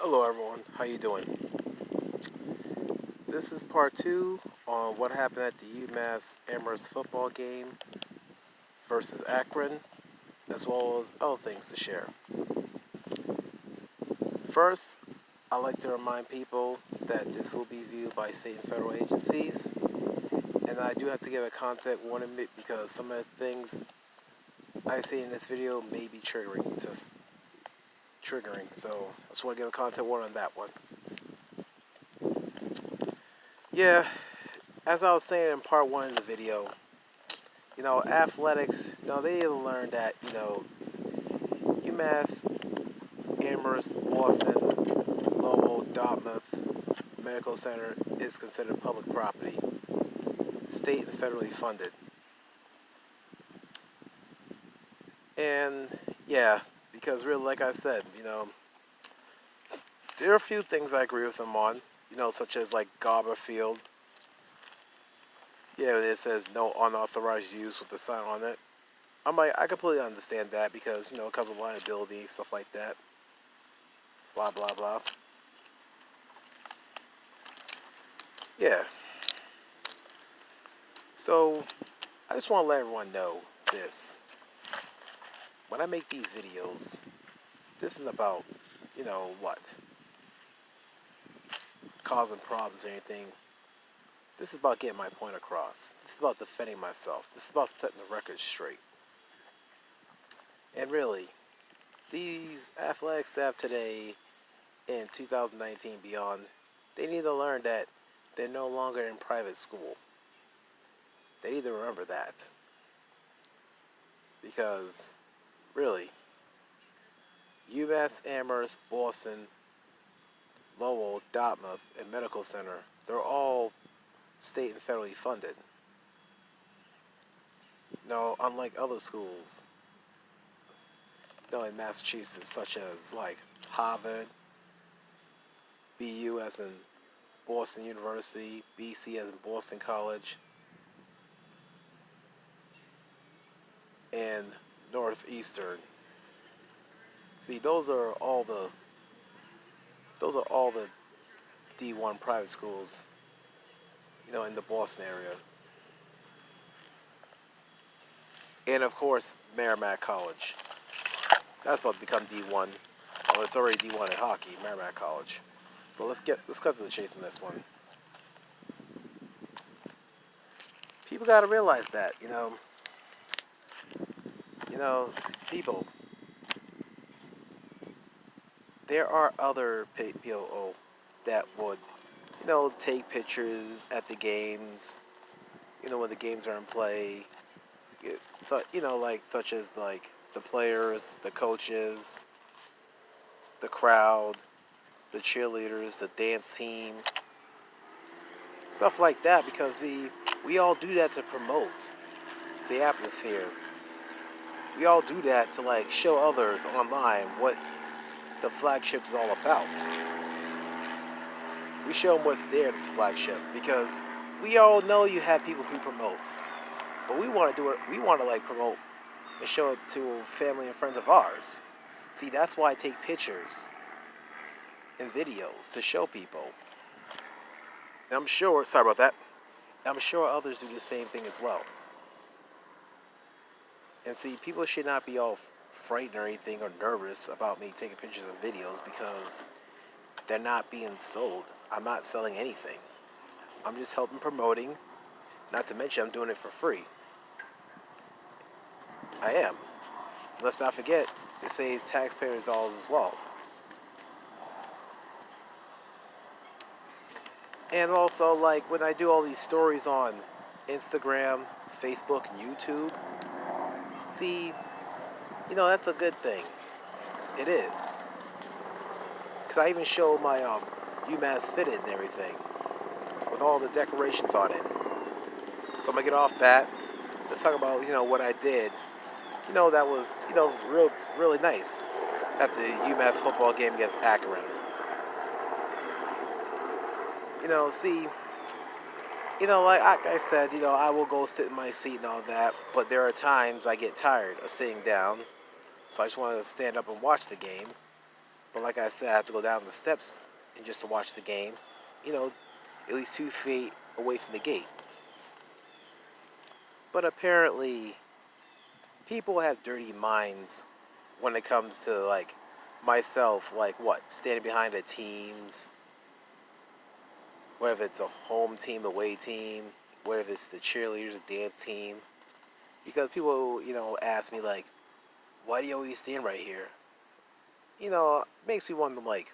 Hello everyone, how you doing? This is part 2 on what happened at the UMass Amherst football game versus Akron, as well as other things to share. First, I'd like to remind people that this will be viewed by state and federal agencies, and I do have to give a content warning because some of the things I say in this video may be triggering, so I just want to give a content warning on that one. Yeah, as I was saying in part 1 of the video, athletics, they need to learn that, UMass, Amherst, Boston, Lowell, Dartmouth Medical Center is considered public property, state and federally funded. And, yeah, because really, like I said, there are a few things I agree with them on, such as, like, Garber Field. Yeah, it says no unauthorized use with the sign on it. I completely understand that because, it comes with liability, stuff like that. Blah, blah, blah. Yeah. So, I just want to let everyone know this. When I make these videos, this isn't about, what? Causing problems or anything. This is about getting my point across. This is about defending myself. This is about setting the record straight. And really, these athletic staff today in 2019 beyond, they need to learn that they're no longer in private school. They need to remember that. Because, really, UMass, Amherst, Boston, Lowell, Dartmouth, and Medical Center, they're all state and federally funded. Unlike other schools, in Massachusetts, such as like Harvard, BU as in Boston University, BC as in Boston College, and Northeastern. See, those are all the D1 private schools, in the Boston area. And of course, Merrimack College. That's about to become D1. Well, it's already D1 in hockey, Merrimack College. But let's cut to the chase on this one. People got to realize that, people. There are other people that would, take pictures at the games, when the games are in play. So, such as like the players, the coaches, the crowd, the cheerleaders, the dance team, stuff like that. Because we all do that to promote the atmosphere. We all do that to like show others online what the flagship is all about. We show them what's there at the flagship because we all know you have people who promote, but we want to do it. We want to like promote and show it to family and friends of ours. See, that's why I take pictures and videos to show people. And sorry about that. I'm sure others do the same thing as well. And see, people should not be all frightened or anything or nervous about me taking pictures and videos because they're not being sold. I'm not selling anything. I'm just helping promoting. Not to mention I'm doing it for free. I am. Let's not forget, it saves taxpayers' dollars as well. And also, like, when I do all these stories on Instagram, Facebook, and YouTube, see, that's a good thing. It is. Because I even show my UMass fitted and everything, with all the decorations on it. So I'm going to get off that. Let's talk about, what I did. That was, really nice at the UMass football game against Akron. Like I said, I will go sit in my seat and all that, but there are times I get tired of sitting down, so I just want to stand up and watch the game. But like I said, I have to go down the steps and just to watch the game. You know, at least 2 feet away from the gate. But apparently, people have dirty minds when it comes to like myself, like what, standing behind the teams, whether it's a home team, away team, whether it's the cheerleaders, the dance team. Because people, ask me like, why do you always stand right here? It makes me wonder like,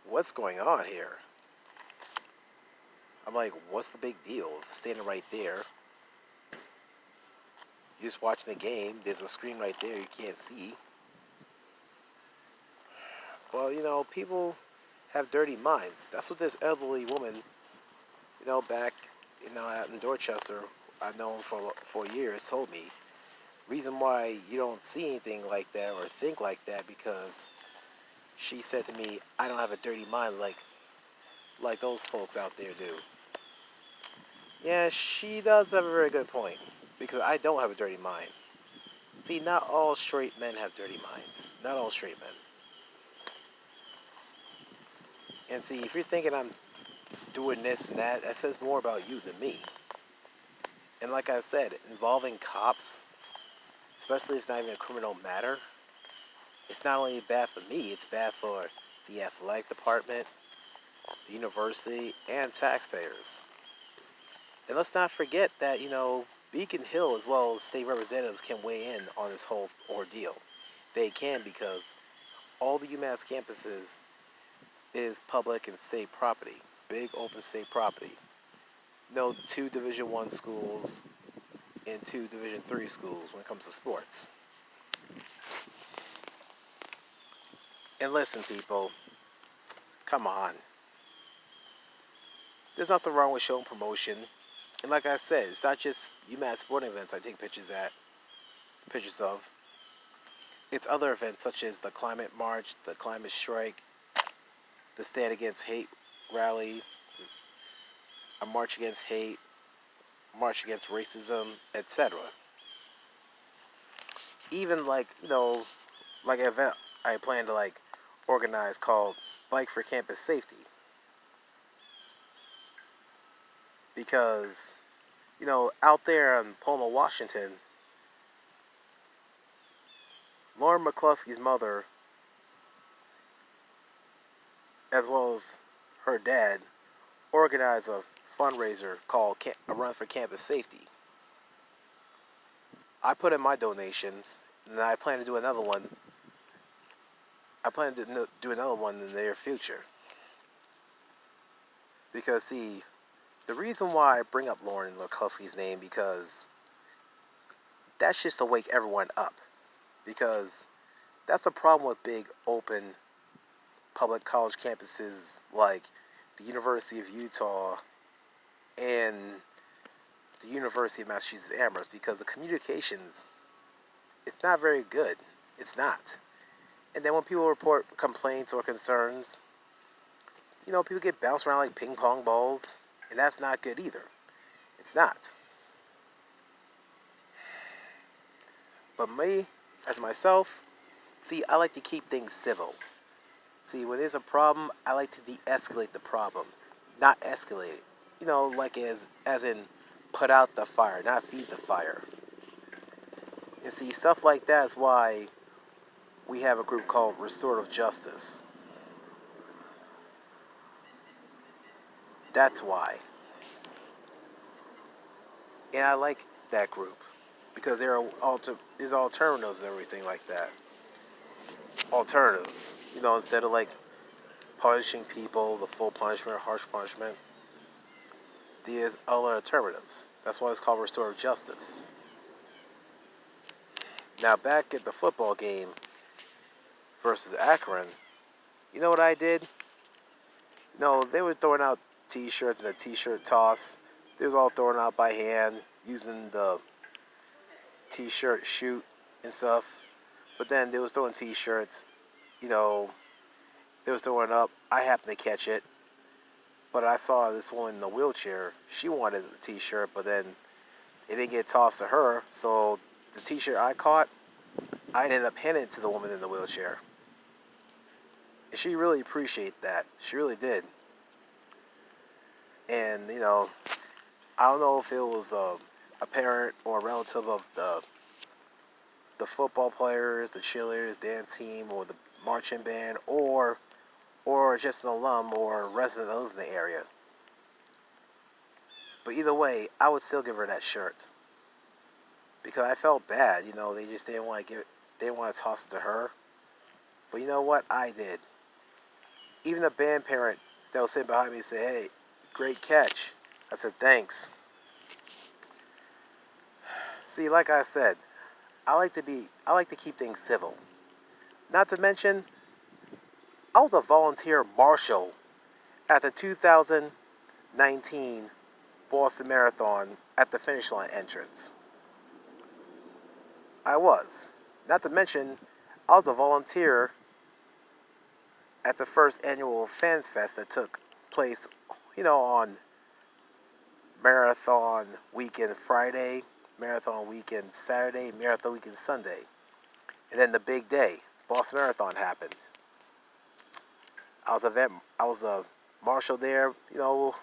what's going on here? I'm like, what's the big deal? Standing right there, you're just watching the game. There's a screen right there you can't see. Well, people have dirty minds. That's what this elderly woman, back, out in Dorchester, I've known for years, told me. Reason why you don't see anything like that or think like that because she said to me, I don't have a dirty mind like those folks out there do. Yeah, she does have a very good point because I don't have a dirty mind. See, not all straight men have dirty minds. Not all straight men. And see, if you're thinking I'm doing this and that says more about you than me. And like I said, involving cops, especially if it's not even a criminal matter, it's not only bad for me, it's bad for the athletic department, the university, and taxpayers. And let's not forget that, Beacon Hill as well as state representatives can weigh in on this whole ordeal. They can because all the UMass campuses is public and state property, big open state property. No two Division I schools and two Division III schools when it comes to sports. And listen, people, come on. There's nothing wrong with showing promotion. And like I said, it's not just UMass sporting events I take pictures of. It's other events such as the Climate March, the Climate Strike, the Stand Against Hate rally, a March Against Hate, March Against Racism, etc. Even like an event I plan to organize called Bike for Campus Safety. Because, out there in Palmer, Washington, Lauren McCluskey's mother, as well as her dad, organized a fundraiser called A Run for Campus Safety. I put in my donations, and I plan to do another one. I plan to do another one in the near future. Because, see, the reason why I bring up Lauren McCluskey's name, because that's just to wake everyone up. Because that's a problem with big, open, public college campuses like the University of Utah and the University of Massachusetts Amherst, because the communications, it's not very good. It's not. And then when people report complaints or concerns, people get bounced around like ping pong balls, and that's not good either. It's not. But me, as myself, see, I like to keep things civil. See, when there's a problem, I like to de-escalate the problem, not escalate it. Like as in put out the fire, not feed the fire. And see, stuff like that is why we have a group called Restorative Justice. That's why. And I like that group because there's alternatives and everything like that. Alternatives. Instead of punishing people, the full punishment or harsh punishment, there's other alternatives. That's why it's called restorative justice. Now back at the football game versus Akron, you know what I did? No, they were throwing out t-shirts and a t-shirt toss. They was all thrown out by hand using the t-shirt shoot and stuff. But then they was throwing t-shirts, they was throwing up. I happened to catch it. But I saw this woman in a wheelchair. She wanted the t-shirt, but then it didn't get tossed to her. So the t-shirt I caught, I ended up handing it to the woman in the wheelchair. And she really appreciated that. She really did. And, I don't know if it was a parent or a relative of the football players, the cheerleaders, dance team, or the marching band, or just an alum or a resident that lives in the area. But either way, I would still give her that shirt because I felt bad. They just didn't want to they didn't want to toss it to her. But you know what? I did. Even the band parent that was sitting behind me said, "Hey, great catch." I said, "Thanks." See, like I said, I like to keep things civil. Not to mention, I was a volunteer marshal at the 2019 Boston Marathon at the finish line entrance. I was. Not to mention, I was a volunteer at the first annual Fan Fest that took place, on Marathon Weekend Friday, Marathon Weekend Saturday, Marathon Weekend Sunday. And then the big day, Boston Marathon happened. I was a marshal there,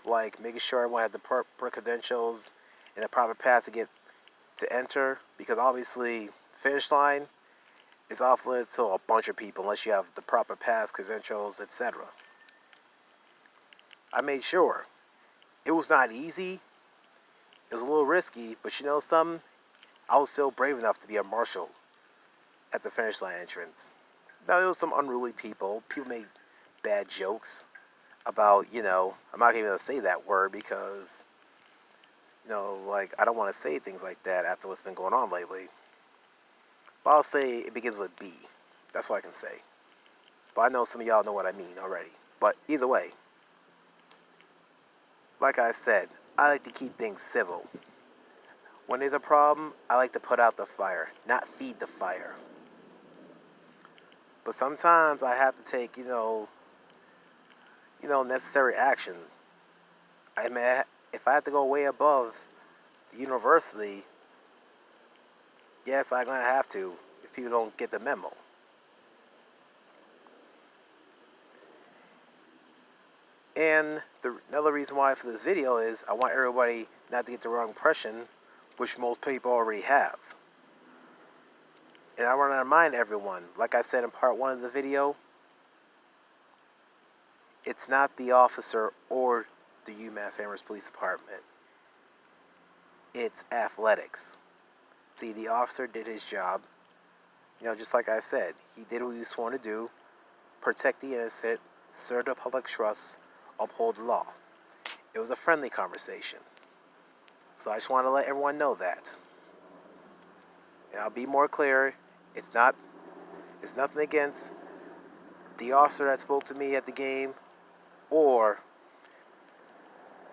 like making sure everyone had the proper credentials and the proper pass to enter, because obviously the finish line is off limits to a bunch of people unless you have the proper pass, credentials, etc. I made sure. It was not easy. It was a little risky, but you know something? I was still brave enough to be a marshal at the finish line entrance. Now, there was some unruly people. People made bad jokes about, I'm not even going to say that word because, like, I don't want to say things like that after what's been going on lately. But I'll say it begins with B. That's all I can say. But I know some of y'all know what I mean already. But either way, like I said, I like to keep things civil. When there's a problem, I like to put out the fire, not feed the fire. But sometimes I have to take, necessary action. I mean, if I have to go way above the university, yes, I'm going to have to if people don't get the memo. And another reason why for this video is I want everybody not to get the wrong impression, which most people already have. And I want to remind everyone, like I said in part 1 of the video, it's not the officer or the UMass Amherst Police Department. It's athletics. See, the officer did his job. Just like I said, he did what he was sworn to do: protect the innocent, serve the public trust, uphold the law. It was a friendly conversation. So I just want to let everyone know that. And I'll be more clear. It's nothing against the officer that spoke to me at the game or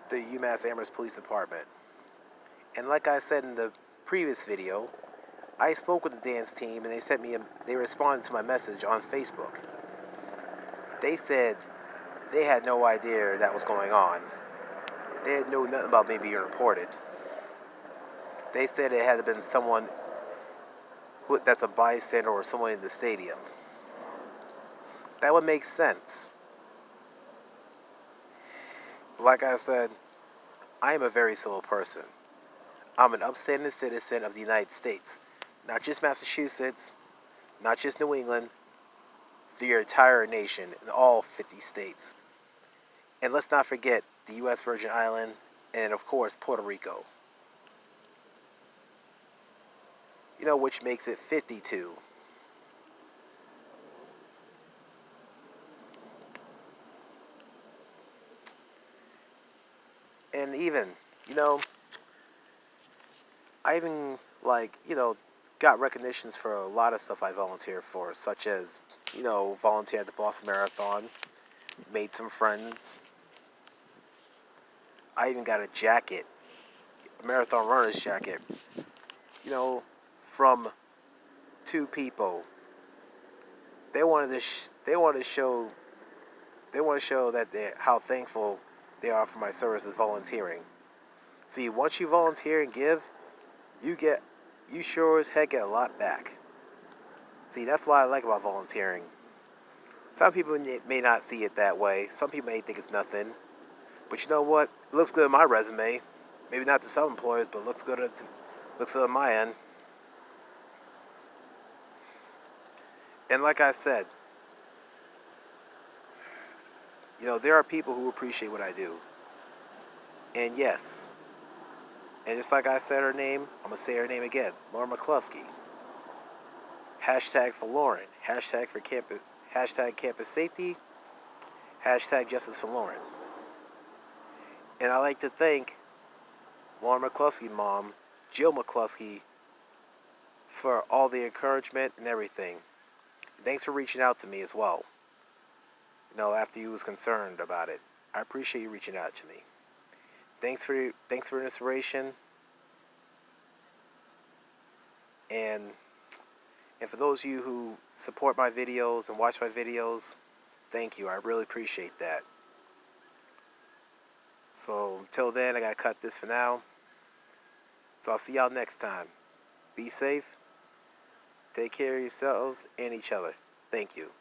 the UMass Amherst Police Department. And like I said in the previous video, I spoke with the dance team and they responded to my message on Facebook. They said they had no idea that was going on. They had known nothing about me being reported. They said it had been someone that's a bystander or someone in the stadium. That would make sense. But like I said, I am a very civil person. I'm an upstanding citizen of the United States. Not just Massachusetts, not just New England, the entire nation in all 50 states. And let's not forget the U.S. Virgin Island and, of course, Puerto Rico. Which makes it 52. And even, I even, got recognitions for a lot of stuff I volunteer for, such as, volunteer at the Boston Marathon, made some friends. I even got a jacket, a marathon runner's jacket, from 2 people. They wanted to show that how thankful they are for my services volunteering. See, once you volunteer and give, you sure as heck get a lot back. See, that's what I like about volunteering. Some people may not see it that way. Some people may think it's nothing. But you know what? It looks good on my resume. Maybe not to some employers, but looks good on my end. And like I said, there are people who appreciate what I do. And yes, and just like I said her name, I'm going to say her name again. Lauren McCluskey. Hashtag for Lauren. Hashtag for campus. Hashtag campus safety. Hashtag justice for Lauren. And I like to thank Lauren McCluskey mom, Jill McCluskey, for all the encouragement and everything. Thanks for reaching out to me as well. After you was concerned about it. I appreciate you reaching out to me. Thanks for inspiration. And for those of you who support my videos and watch my videos, thank you. I really appreciate that. So until then, I gotta cut this for now. So I'll see y'all next time. Be safe. Take care of yourselves and each other. Thank you.